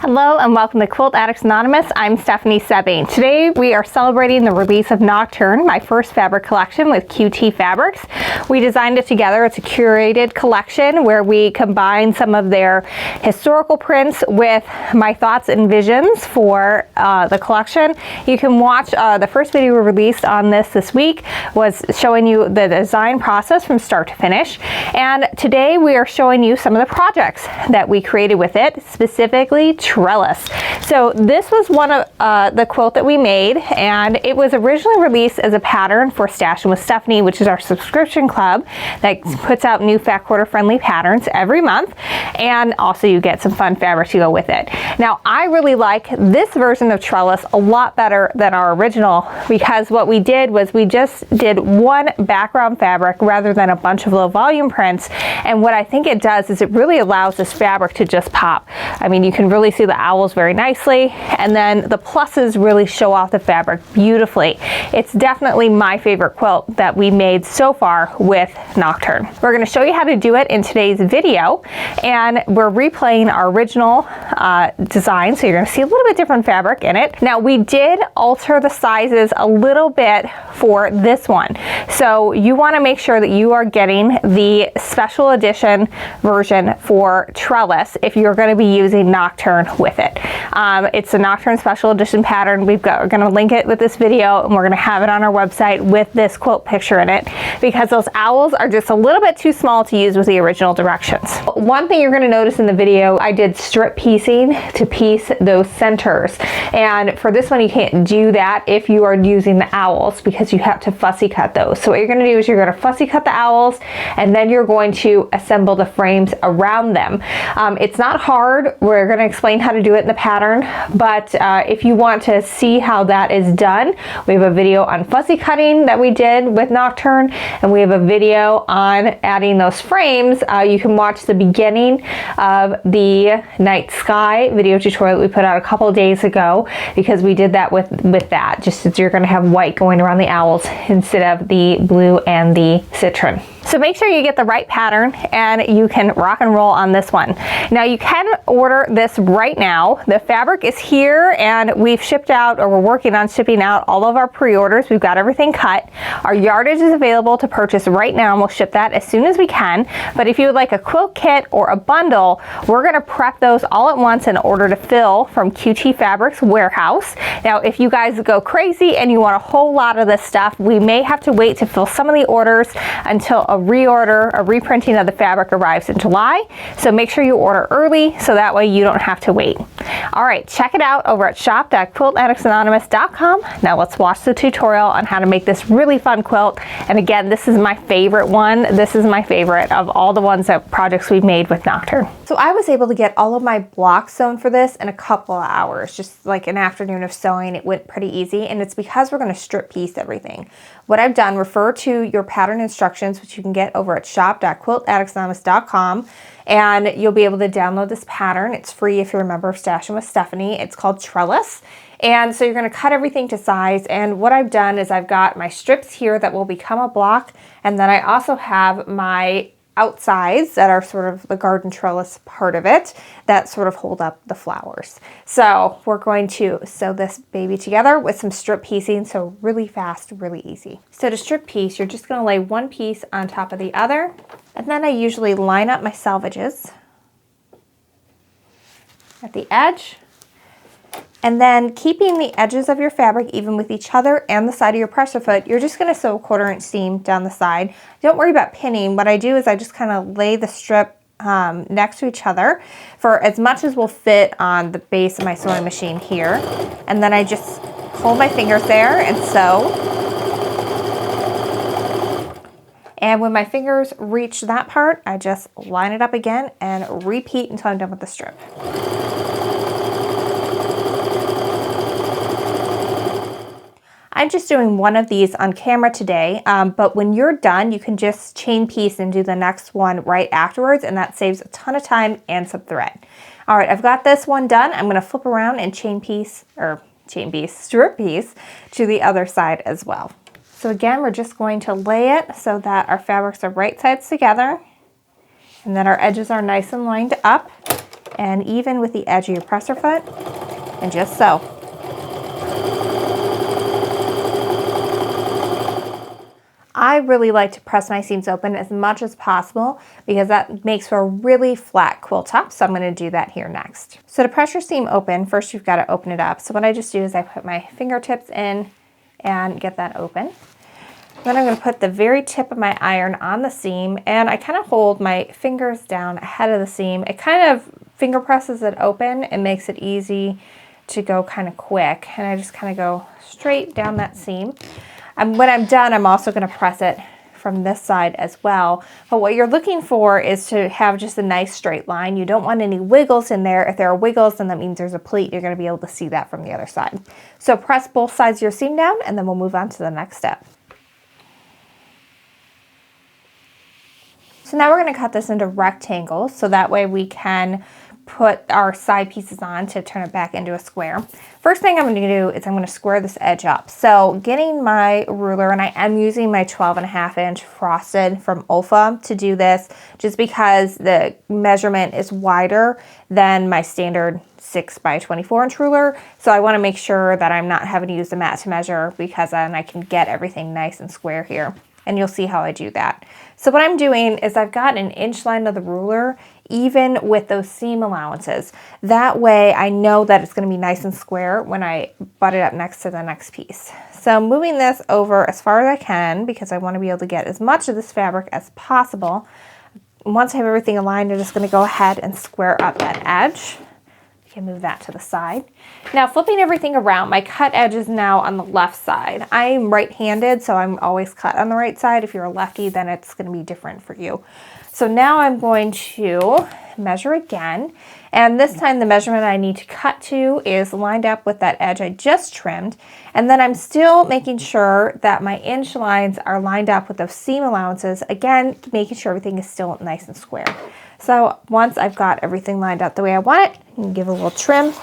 Hello and welcome to Quilt Addicts Anonymous. I'm Soebbing. Today we are celebrating the release of Nocturne, my first fabric collection with QT Fabrics. We designed it together. It's a curated collection where we combine some of their historical prints with my thoughts and visions for the collection. You can watch the first video we released on this week was showing you the design process from start to finish. And today we are showing you some of the projects that we created with it, specifically Trellis. So this was one of the quilt that we made, and it was originally released as a pattern for Stashin with Stephanie, which is our subscription club that puts out new fat quarter friendly patterns every month, and also you get some fun fabric to go with it. Now I really like this version of Trellis a lot better than our original, because what we did was we just did one background fabric rather than a bunch of low volume prints, and what I think it does is it really allows this fabric to just pop. I mean, you can really see the owls very nicely, and then the pluses really show off the fabric beautifully. It's definitely my favorite quilt that we made so far with Nocturne. We're going to show you how to do it in today's video, and we're replaying our original design, so you're going to see a little bit different fabric in it. Now we did alter the sizes a little bit for this one, so you want to make sure that you are getting the special edition version for Trellis if you're going to be using Nocturne with it. It's a Nocturne special edition pattern. We're going to link it with this video, and we're going to have it on our website with this quilt picture in it, because those owls are just a little bit too small to use with the original directions. One thing you're going to notice in the video, I did strip piecing to piece those centers, and for this one you can't do that if you are using the owls, because you have to fussy cut those. So what you're going to do is you're going to fussy cut the owls, and then you're going to assemble the frames around them. It's not hard. We're going to explain how to do it in the pattern, but if you want to see how that is done, we have a video on fussy cutting that we did with Nocturne, and we have a video on adding those frames. You can watch the beginning of the night sky video tutorial that we put out a couple of days ago, because we did that with that, just as you're going to have white going around the owls instead of the blue and the citron. So make sure you get the right pattern and you can rock and roll on this one. Now you can order this right now. The fabric is here, and we've shipped out, or we're working on shipping out, all of our pre-orders. We've got everything cut. Our yardage is available to purchase right now, and we'll ship that as soon as we can. But if you would like a quilt kit or a bundle, we're going to prep those all at once in order to fill from QT Fabrics warehouse. Now if you guys go crazy and you want a whole lot of this stuff, we may have to wait to fill some of the orders until a reorder, a reprinting of the fabric arrives in July. So make sure you order early, so that way you don't have to wait. All right, check it out over at shop.quiltaddictsanonymous.com. Now let's watch the tutorial on how to make this really fun quilt. And again, this is my favorite one. This is my favorite of all the projects we've made with Nocturne. So I was able to get all of my blocks sewn for this in a couple of hours, just like an afternoon of sewing. It went pretty easy, and it's because we're going to strip piece everything. What I've done, refer to your pattern instructions, which you can get over at shop.quiltaddictsanonymous.com, and you'll be able to download this pattern. It's free if you're a member of Stashin with Stephanie. It's called Trellis. And so you're going to cut everything to size, and what I've done is I've got my strips here that will become a block, and then I also have my outsides that are sort of the garden trellis part of it that sort of hold up the flowers. So we're going to sew this baby together with some strip piecing, so really fast, really easy. So to strip piece, you're just going to lay one piece on top of the other, and then I usually line up my selvages at the edge. And then, keeping the edges of your fabric even with each other and the side of your presser foot, you're just going to sew a 1/4 inch seam down the side. Don't worry about pinning. What I do is I just kind of lay the strip next to each other for as much as will fit on the base of my sewing machine here. And then I just hold my fingers there and sew. And when my fingers reach that part, I just line it up again and repeat until I'm done with the strip. I'm just doing one of these on camera today, but when you're done, you can just chain piece and do the next one right afterwards, and that saves a ton of time and some thread. All right, I've got this one done. I'm going to flip around and strip piece to the other side as well. So again, we're just going to lay it so that our fabrics are right sides together, and that our edges are nice and lined up. and even with the edge of your presser foot, and just so. I really like to press my seams open as much as possible because that makes for a really flat quilt top, so I'm going to do that here next. So to press your seam open, first you've got to open it up. So what I just do is I put my fingertips in and get that open. Then I'm going to put the very tip of my iron on the seam, and I kind of hold my fingers down ahead of the seam. It kind of finger presses it open and makes it easy to go kind of quick, and I just kind of go straight down that seam. And when I'm done, I'm also going to press it from this side as well. But what you're looking for is to have just a nice straight line. You don't want any wiggles in there. If there are wiggles, then that means there's a pleat. You're going to be able to see that from the other side. So press both sides of your seam down, and then we'll move on to the next step. So now we're going to cut this into rectangles, so that way we can put our side pieces on to turn it back into a square. First thing I'm going to do is I'm going to square this edge up. So getting my ruler, and I am using my 12.5-inch frosted from Olfa to do this, just because the measurement is wider than my standard 6x24-inch ruler. So I want to make sure that I'm not having to use the mat to measure, because then I can get everything nice and square here. And you'll see how I do that. So what I'm doing is I've got an inch line of the ruler even with those seam allowances. That way I know that it's going to be nice and square when I butt it up next to the next piece. So I'm moving this over as far as I can because I want to be able to get as much of this fabric as possible. Once I have everything aligned, I'm just going to go ahead and square up that edge. You can move that to the side. Now flipping everything around, my cut edge is now on the left side. I'm right-handed, so I'm always cut on the right side. If you're a lefty, then it's going to be different for you. So now I'm going to measure again, and this time the measurement I need to cut to is lined up with that edge I just trimmed, and then I'm still making sure that my inch lines are lined up with those seam allowances, again making sure everything is still nice and square. So once I've got everything lined up the way I want it, you can give it a little trim.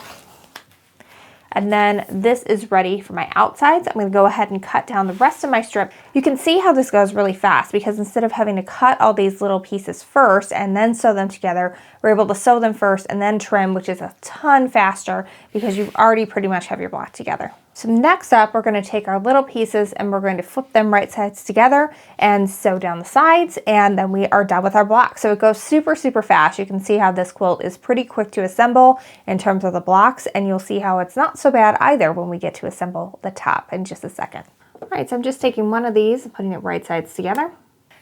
And then this is ready for my outsides. I'm going to go ahead and cut down the rest of my strip. You can see how this goes really fast because instead of having to cut all these little pieces first and then sew them together, we're able to sew them first and then trim, which is a ton faster because you already pretty much have your block together. So next up, we're going to take our little pieces and we're going to flip them right sides together and sew down the sides, and then we are done with our block. So it goes super, super fast. You can see how this quilt is pretty quick to assemble in terms of the blocks, and you'll see how it's not so bad either when we get to assemble the top in just a second. All right, so I'm just taking one of these and putting it right sides together.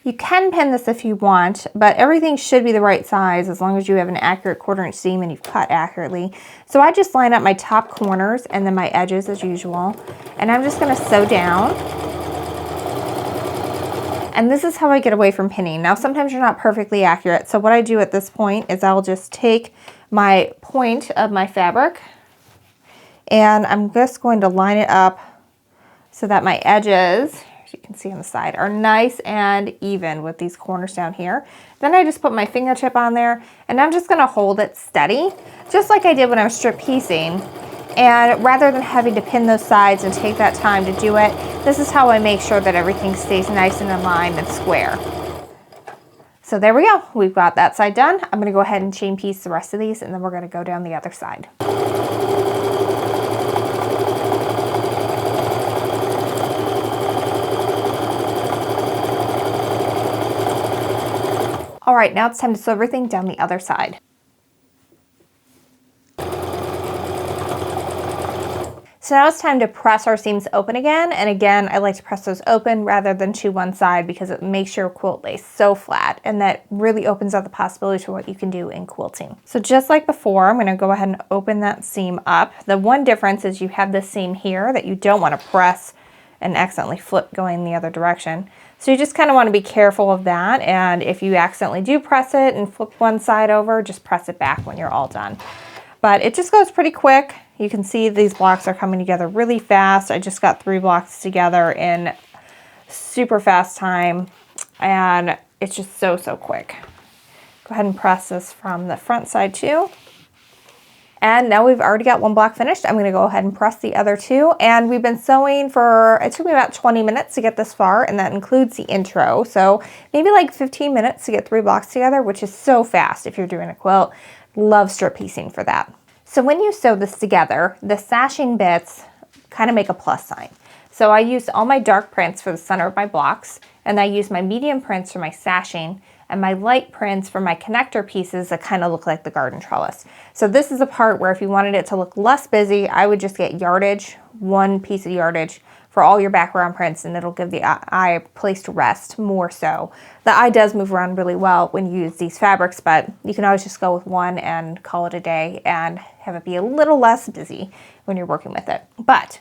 You can pin this if you want, but everything should be the right size as long as you have an accurate 1/4-inch seam and you've cut accurately. So I just line up my top corners and then my edges as usual, and I'm just going to sew down. And this is how I get away from pinning. Now sometimes you're not perfectly accurate, so what I do at this point is I'll just take my point of my fabric and I'm just going to line it up so that my edges, as you can see on the side, are nice and even with these corners down here. Then I just put my fingertip on there and I'm just going to hold it steady, just like I did when I was strip piecing. And rather than having to pin those sides and take that time to do it, this is how I make sure that everything stays nice and in line and square. So there we go. We've got that side done. I'm going to go ahead and chain piece the rest of these, and then we're going to go down the other side. All right, now it's time to sew everything down the other side. So now it's time to press our seams open again. And again, I like to press those open rather than to one side because it makes your quilt lace so flat, and that really opens up the possibility for what you can do in quilting. So just like before, I'm gonna go ahead and open that seam up. The one difference is you have this seam here that you don't wanna press and accidentally flip going the other direction. So you just kind of want to be careful of that, and if you accidentally do press it and flip one side over, just press it back when you're all done. But it just goes pretty quick. You can see these blocks are coming together really fast. I just got 3 blocks together in super fast time, and it's just so quick. Go ahead and press this from the front side too. And now we've already got 1 block finished. I'm gonna go ahead and press the other 2. And we've been sewing for, it took me about 20 minutes to get this far, and that includes the intro. So maybe like 15 minutes to get 3 blocks together, which is so fast if you're doing a quilt. Love strip piecing for that. So when you sew this together, the sashing bits kind of make a plus sign. So I used all my dark prints for the center of my blocks, and I used my medium prints for my sashing, and my light prints for my connector pieces that kind of look like the garden trellis. So this is a part where if you wanted it to look less busy, I would just get yardage, one piece of yardage for all your background prints, and it'll give the eye a place to rest more so. The eye does move around really well when you use these fabrics, but you can always just go with one and call it a day and have it be a little less busy when you're working with it. But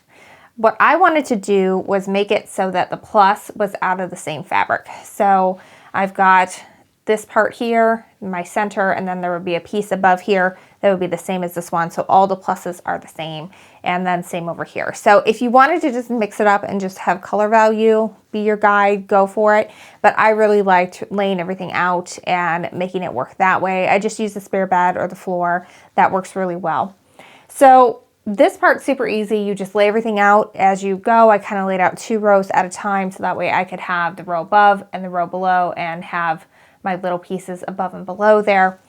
what I wanted to do was make it so that the plus was out of the same fabric. So I've got this part here, my center, and then there would be a piece above here that would be the same as this one. So all the pluses are the same, and then same over here. So if you wanted to just mix it up and just have color value be your guide, go for it. But I really liked laying everything out and making it work that way. I just use the spare bed or the floor. That works really well. So this part's super easy. You just lay everything out as you go. I kind of laid out 2 rows at a time, so that way I could have the row above and the row below and have my little pieces above and below there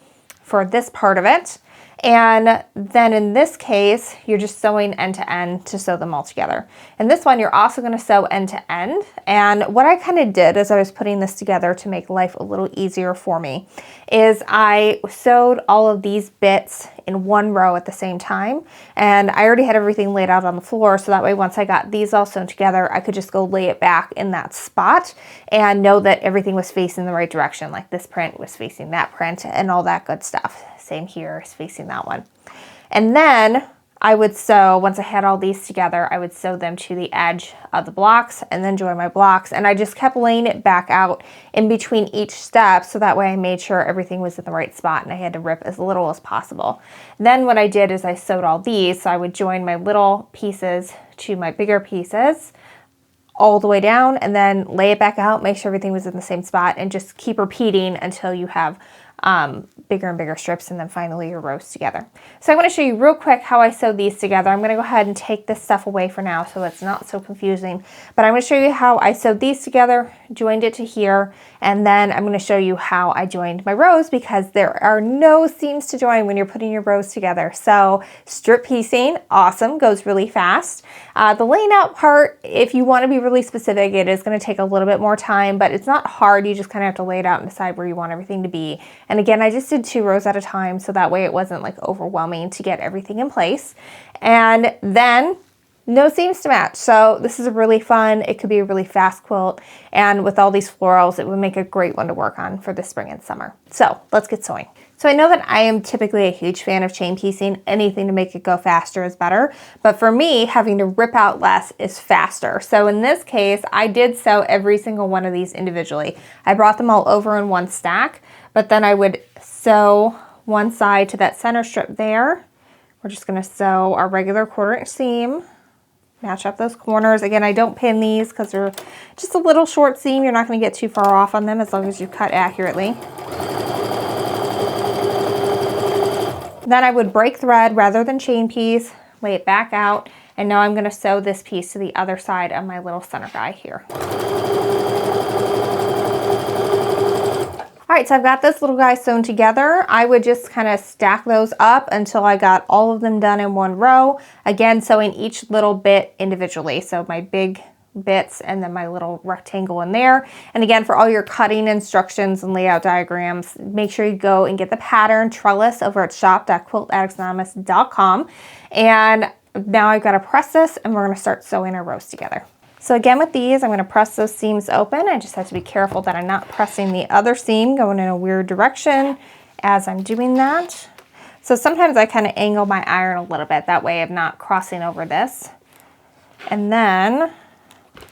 for this part of it. And then in this case, you're just sewing end to end to sew them all together. In this one, you're also going to sew end to end. And what I kind of did as I was putting this together to make life a little easier for me is I sewed all of these bits in one row at the same time. And I already had everything laid out on the floor, so that way once I got these all sewn together, I could just go lay it back in that spot and know that everything was facing the right direction, like this print was facing that print and all that good stuff. Same here is facing that one. And then I would sew, once I had all these together, I would sew them to the edge of the blocks and then join my blocks. And I just kept laying it back out in between each step, so that way I made sure everything was in the right spot and I had to rip as little as possible. Then what I did is I sewed all these, so I would join my little pieces to my bigger pieces all the way down and then lay it back out, make sure everything was in the same spot, and just keep repeating until you have bigger and bigger strips, and then finally your rows together. So I'm going to show you real quick how I sewed these together. I'm going to go ahead and take this stuff away for now so it's not so confusing, but I'm going to show you how I sewed these together, joined it to here, and then I'm going to show you how I joined my rows, because there are no seams to join when you're putting your rows together. So strip piecing, awesome, goes really fast. The laying out part, if you want to be really specific, it is going to take a little bit more time, but it's not hard. You just kind of have to lay it out and decide where you want everything to be. And again, I just did 2 rows at a time, so that way it wasn't like overwhelming to get everything in place. And then no seams to match. So this is a really fun, it could be a really fast quilt. And with all these florals, it would make a great one to work on for the spring and summer. So let's get sewing. So I know that I am typically a huge fan of chain piecing. Anything to make it go faster is better. But for me, having to rip out less is faster. So in this case, I did sew every single one of these individually. I brought them all over in one stack, but then I would sew one side to that center strip there. We're just gonna sew our regular 1/4 inch seam, match up those corners. Again, I don't pin these because they're just a little short seam. You're not gonna get too far off on them as long as you cut accurately. Then I would break thread rather than chain piece, lay it back out, and now I'm gonna sew this piece to the other side of my little center guy here. All right, so I've got this little guy sewn together. I would just kind of stack those up until I got all of them done in one row. Again, sewing each little bit individually. So my big bits and then my little rectangle in there. And again, for all your cutting instructions and layout diagrams, make sure you go and get the pattern Trellis over at shop.quiltaddictsanonymous.com. And now I've got to press this, and we're going to start sewing our rows together. So again, with these, I'm going to press those seams open. I just have to be careful that I'm not pressing the other seam going in a weird direction as I'm doing that. So sometimes I kind of angle my iron a little bit. That way I'm not crossing over this. And then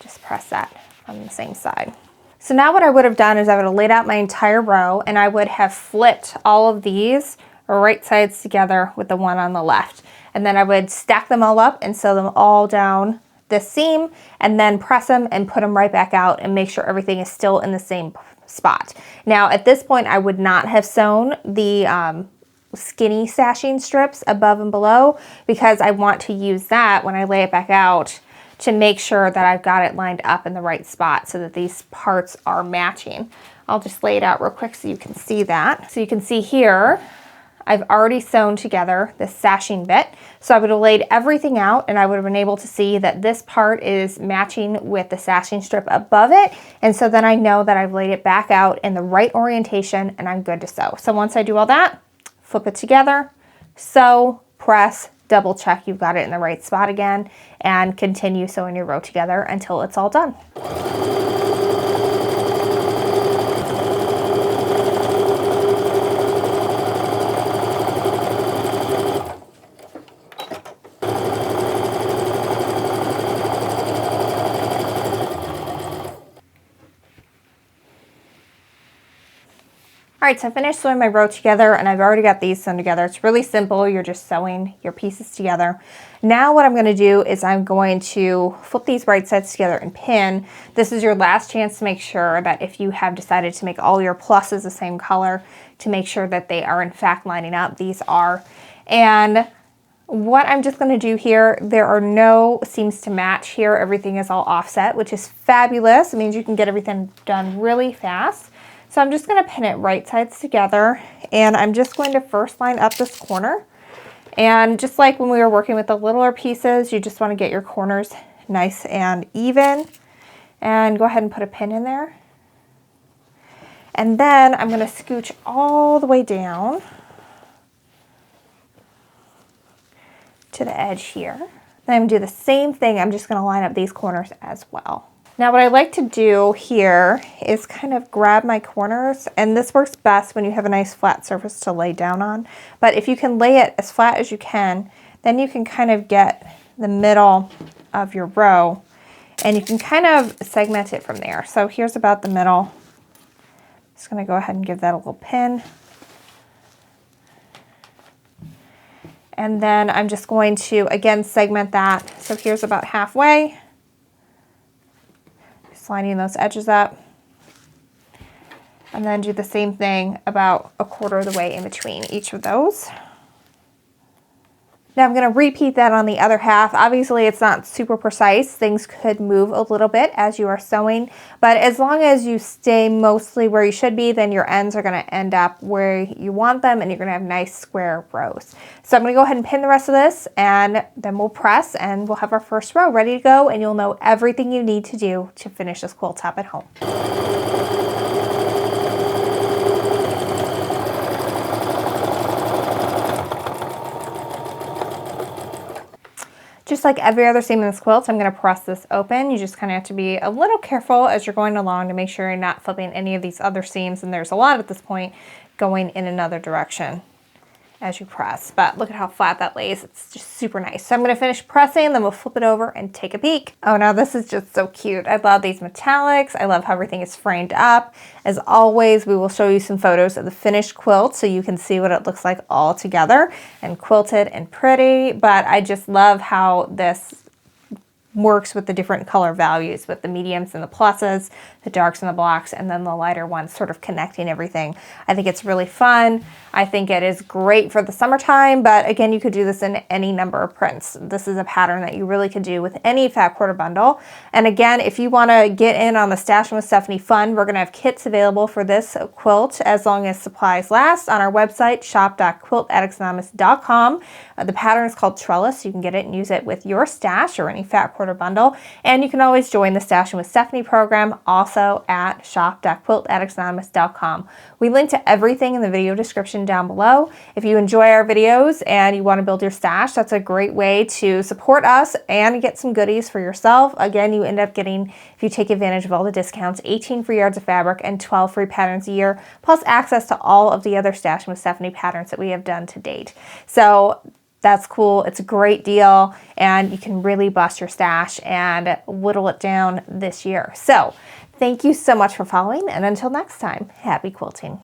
just press that on the same side. So now what I would have done is I would have laid out my entire row, and I would have flipped all of these right sides together with the one on the left. And then I would stack them all up and sew them all down this seam, and then press them and put them right back out and make sure everything is still in the same spot. Now at this point, I would not have sewn the skinny sashing strips above and below, because I want to use that when I lay it back out to make sure that I've got it lined up in the right spot so that these parts are matching. I'll just lay it out real quick so you can see that. So you can see here, I've already sewn together the Stashin bit. So I would have laid everything out and I would have been able to see that this part is matching with the Stashin strip above it. And so then I know that I've laid it back out in the right orientation and I'm good to sew. So once I do all that, flip it together, sew, press, double check you've got it in the right spot again, and continue sewing your row together until it's all done. All right, so I finished sewing my row together and I've already got these sewn together. It's really simple. You're just sewing your pieces together. Now what I'm going to do is I'm going to flip these right sides together and pin. This is your last chance to make sure that if you have decided to make all your pluses the same color, to make sure that they are in fact lining up. These are. And what I'm just going to do here, there are no seams to match here. Everything is all offset, which is fabulous. It means you can get everything done really fast. So I'm just going to pin it right sides together, and I'm just going to first line up this corner. And just like when we were working with the littler pieces, you just want to get your corners nice and even. And go ahead and put a pin in there. And then I'm going to scooch all the way down to the edge here. Then I'm going to do the same thing. I'm just going to line up these corners as well. Now what I like to do here is kind of grab my corners, and this works best when you have a nice flat surface to lay down on. But if you can lay it as flat as you can, then you can kind of get the middle of your row and you can kind of segment it from there. So here's about the middle. Just going to go ahead and give that a little pin. And then I'm just going to, again, segment that. So here's about halfway. Lining those edges up, and then do the same thing about a quarter of the way in between each of those. Now I'm going to repeat that on the other half. Obviously it's not super precise. Things could move a little bit as you are sewing, but as long as you stay mostly where you should be, then your ends are going to end up where you want them and you're going to have nice square rows. So I'm going to go ahead and pin the rest of this, and then we'll press and we'll have our first row ready to go, and you'll know everything you need to do to finish this quilt top at home. Just like every other seam in this quilt, I'm going to press this open. You just kind of have to be a little careful as you're going along to make sure you're not flipping any of these other seams, and there's a lot at this point going in another direction as you press. But look at how flat that lays. It's just super nice. So I'm going to finish pressing, then we'll flip it over and take a peek. Oh, now this is just so cute. I love these metallics. I love how everything is framed up. As always, we will show you some photos of the finished quilt so you can see what it looks like all together and quilted and pretty. But I just love how this works with the different color values, with the mediums and the pluses, the darks and the blacks, and then the lighter ones sort of connecting everything. I think it's really fun. I think it is great for the summertime, but again, you could do this in any number of prints. This is a pattern that you really could do with any fat quarter bundle. And again, if you want to get in on the Stashin with Stephanie fun, we're going to have kits available for this quilt as long as supplies last on our website, shop.quiltaddictsanonymous.com. The pattern is called Trellis. You can get it and use it with your stash or any fat quarter bundle. And you can always join the Stashin with Stephanie program also at shop.quiltaddictsanonymous.com. We link to everything in the video description down below. If you enjoy our videos and you want to build your stash, that's a great way to support us and get some goodies for yourself. Again, you end up getting, if you take advantage of all the discounts, 18 free yards of fabric and 12 free patterns a year, plus access to all of the other Stashin with Stephanie patterns that we have done to date. So that's cool. It's a great deal, and you can really bust your stash and whittle it down this year. So thank you so much for following, and until next time, happy quilting.